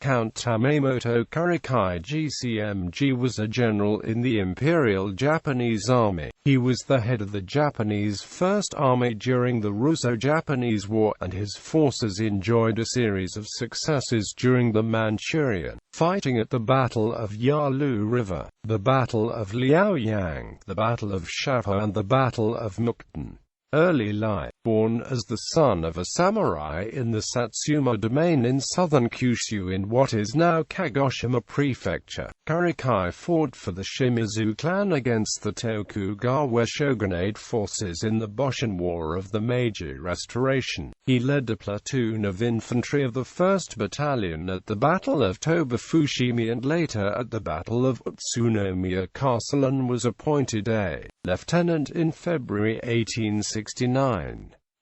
Count Tamemoto Kuroki GCMG was a general in the Imperial Japanese Army. He was the head of the Japanese First Army during the Russo-Japanese War, and his forces enjoyed a series of successes during the Manchurian fighting at the Battle of Yalu River, the Battle of Liaoyang, the Battle of Shaho, and the Battle of Mukden. Early life. Born as the son of a samurai in the Satsuma domain in southern Kyushu in what is now Kagoshima Prefecture, Kuroki fought for the Shimizu clan against the Tokugawa shogunate forces in the Boshin War of the Meiji Restoration. He led a platoon of infantry of the 1st Battalion at the Battle of Toba-Fushimi and later at the Battle of Utsunomiya Castle, and was appointed a lieutenant in February 1869.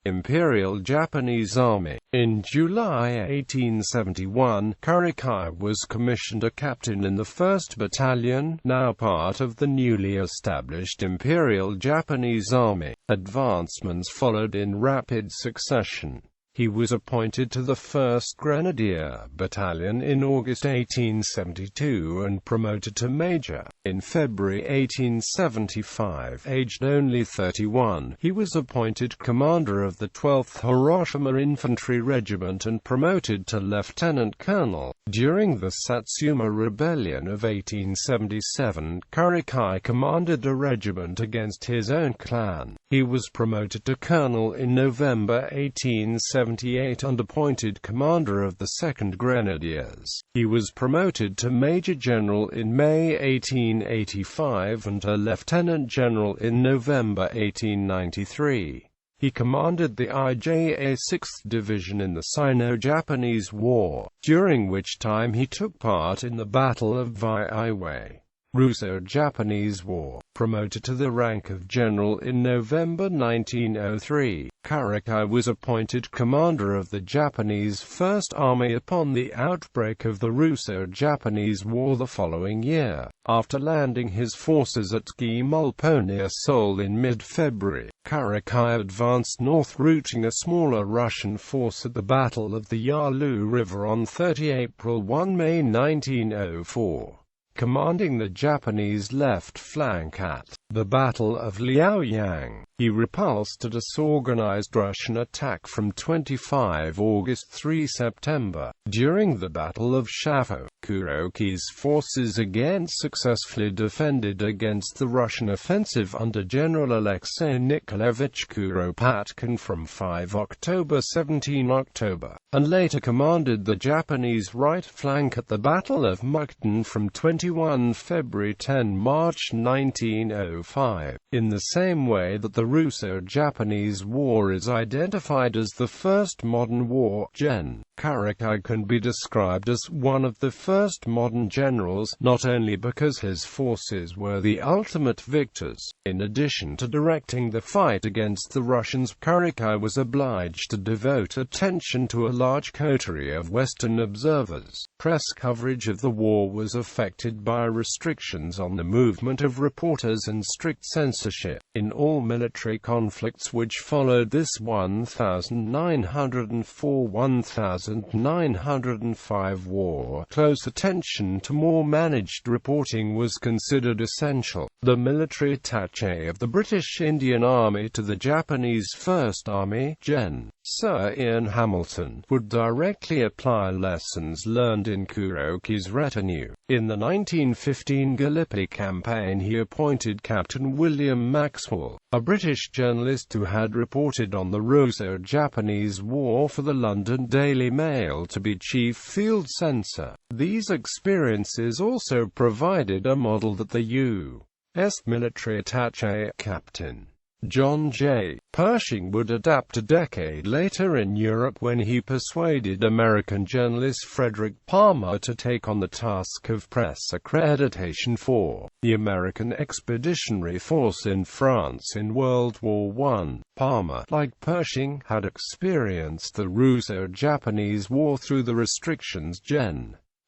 Imperial Japanese Army. In July 1871, Kuroki was commissioned a captain in the 1st Battalion, now part of the newly established Imperial Japanese Army. Advancements followed in rapid succession. He was appointed to the 1st Grenadier Battalion in August 1872 and promoted to Major. In February 1875, aged only 31, he was appointed commander of the 12th Hiroshima Infantry Regiment and promoted to lieutenant colonel. During the Satsuma Rebellion of 1877, Kuroki commanded a regiment against his own clan. He was promoted to colonel in November 1878 and appointed commander of the 2nd Grenadiers. He was promoted to major general in May 1885 and a lieutenant general in November 1893. He commanded the IJA 6th Division in the Sino-Japanese War, during which time he took part in the Battle of Yalu. Russo-Japanese War. Promoted to the rank of general in November 1903, Kuroki was appointed commander of the Japanese First Army upon the outbreak of the Russo-Japanese War the following year. After landing his forces at Gimulpo near Seoul in mid-February, Kuroki advanced north, routing a smaller Russian force at the Battle of the Yalu River on 30 April 1 May 1904. Commanding the Japanese left flank at the Battle of Liaoyang, he repulsed a disorganized Russian attack from 25 August 3 September. During the Battle of Shaho, Kuroki's forces again successfully defended against the Russian offensive under General Alexei Nikolaevich Kuropatkin from 5 October 17 October, and later commanded the Japanese right flank at the Battle of Mukden from 21 February 10 March 1905. In the same way that the Russo-Japanese War is identified as the first modern war, Kuroki can be described as one of the first modern generals, not only because his forces were the ultimate victors. In addition to directing the fight against the Russians, Kuroki was obliged to devote attention to a large coterie of Western observers. Press coverage of the war was affected by restrictions on the movement of reporters and strict censorship. In all military conflicts which followed this 1904–1905 war, close attention to more managed reporting was considered essential. The military attaché of the British Indian Army to the Japanese First Army, Sir Ian Hamilton, would directly apply lessons learned in Kuroki's retinue. In the 1915 Gallipoli campaign he appointed Captain William Maxwell, a British journalist who had reported on the Russo-Japanese War for the London Daily Mail, to be chief field censor. These experiences also provided a model that the U.S. military attaché, Captain John J. Pershing, would adapt a decade later in Europe when he persuaded American journalist Frederick Palmer to take on the task of press accreditation for the American Expeditionary Force in France in World War I. Palmer, like Pershing, had experienced the Russo-Japanese War through the restrictions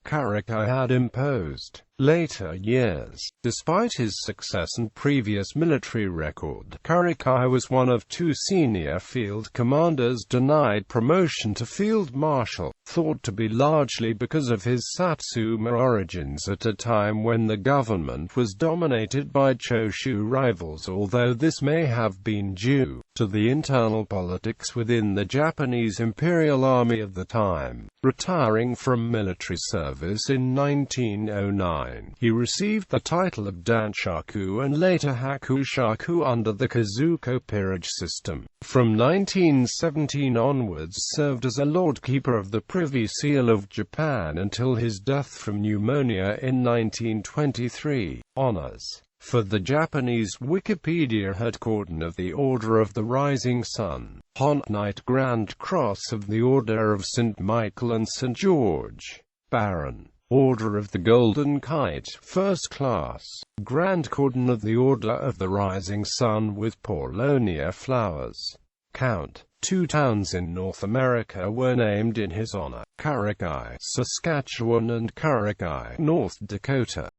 Kuroki had imposed. Later years, despite his success and previous military record, Kuroki was one of 2 senior field commanders denied promotion to field marshal, thought to be largely because of his Satsuma origins at a time when the government was dominated by Choshu rivals, although this may have been due to the internal politics within the Japanese Imperial Army of the time. Retiring from military service in 1909, he received the title of Danshaku and later Hakushaku under the Kazuko peerage system. From 1917 onwards served as a Lord Keeper of the Privy Seal of Japan until his death from pneumonia in 1923. Honors. For the Japanese Wikipedia headquarters of the Order of the Rising Sun. Hon. Knight Grand Cross of the Order of St. Michael and St. George. Baron. Order of the Golden Kite, First Class. Grand Cordon of the Order of the Rising Sun with Paulownia flowers. Count. 2 towns in North America were named in his honor: Kuroki, Saskatchewan and Kuroki, North Dakota.